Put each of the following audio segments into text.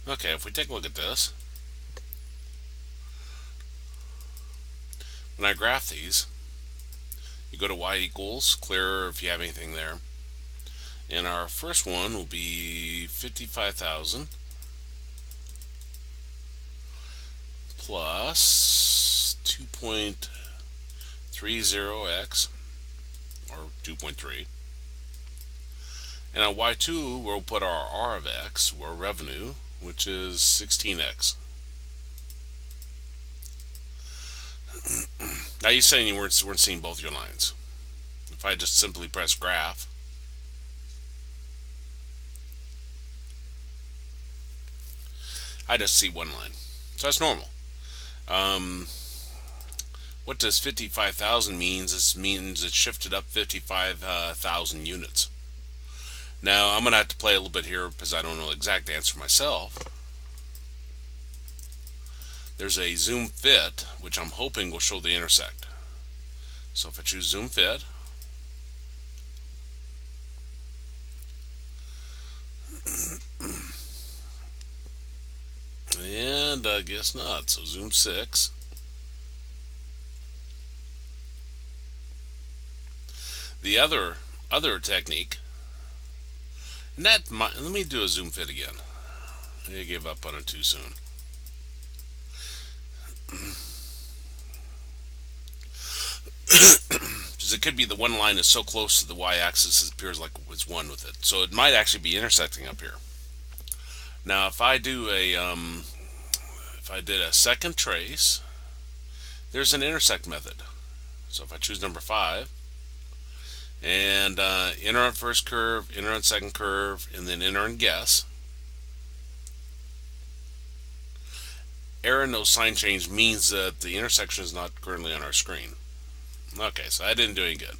Okay, if we take a look at this, when I graph these, you go to y equals, clear if you have anything there. And our first one will be 55,000 plus 2.30x, or 2.3. And on y2, we'll put our r of x, or revenue, which is 16x. Now you're saying you weren't seeing both your lines. If I just simply press graph, I just see one line. So that's normal. What does 55,000 means? This means it shifted up 55,000 units. Now I'm going to have to play a little bit here because I don't know the exact answer myself. There's a zoom fit, which I'm hoping will show the intersect. So if I choose zoom fit, and I guess not. So zoom 6. The other technique, and let me do a zoom fit again. I gave up on it too soon. Because it could be the one line is so close to the y-axis it appears like it's one with it. So it might actually be intersecting up here. Now if I do if I did a second trace, there's an intersect method. So if I choose number 5, and enter on first curve, enter on second curve, and then enter on guess. Error no sign change means that the intersection is not currently on our screen. Okay, so I didn't do any good.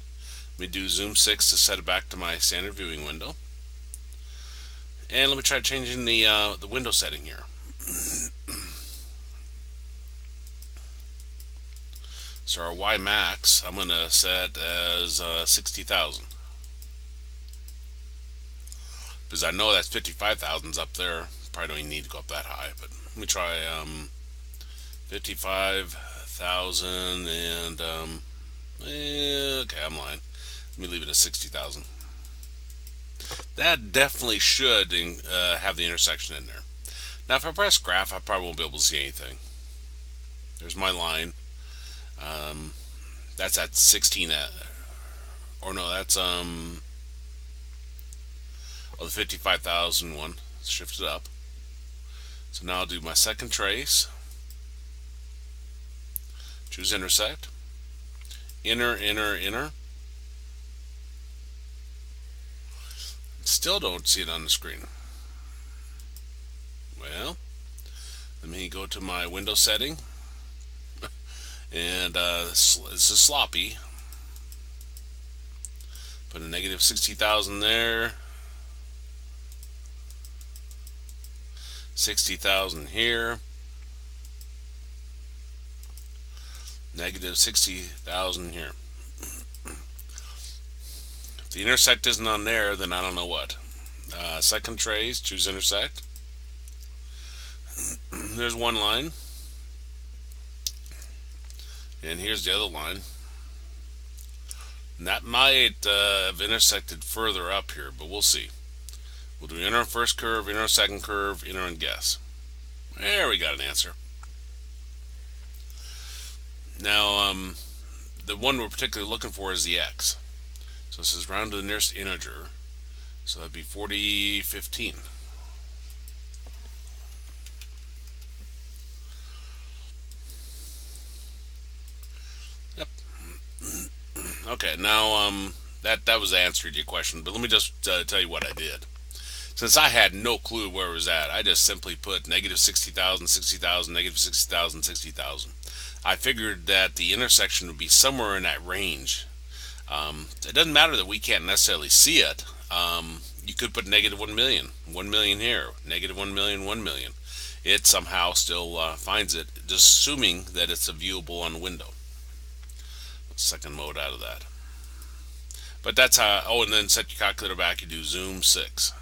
Let me do zoom 6 to set it back to my standard viewing window. And let me try changing the window setting here. So our Y max, I'm going to set as 60,000. Because I know that 55,000's up there. Probably don't even need to go up that high, but let me try 55,000 and okay, I'm lying. Let me leave it at 60,000. That definitely should have the intersection in there. Now if I press graph, I probably won't be able to see anything. There's my line. That's at 16 or no, that's the 55,000 one. Shift it up. So now I'll do my second trace. Choose intersect. Enter. Still don't see it on the screen. Well, let me go to my window setting. And this is sloppy. Put a negative 60,000 there. 60,000 here. Negative 60,000 here. If the intersect isn't on there, then I don't know what. Second trace, choose intersect. There's one line. And here's the other line. And that might have intersected further up here, but we'll see. We'll do enter on first curve, enter on second curve, enter on guess. There we got an answer. Now, the one we're particularly looking for is the x. So this is round to the nearest integer. So that'd be 4015. Yep. Okay, now that was the answer to your question, but let me just tell you what I did. Since I had no clue where it was at, I just simply put negative 60,000, 60,000, negative 60,000, 60,000. I figured that the intersection would be somewhere in that range. It doesn't matter that we can't necessarily see it. You could put negative 1 million, 1 million here, negative 1 million, 1 million. It somehow still finds it, just assuming that it's viewable on the window. Second mode out of that. But that's how, oh, and then set your calculator back, you do zoom 6.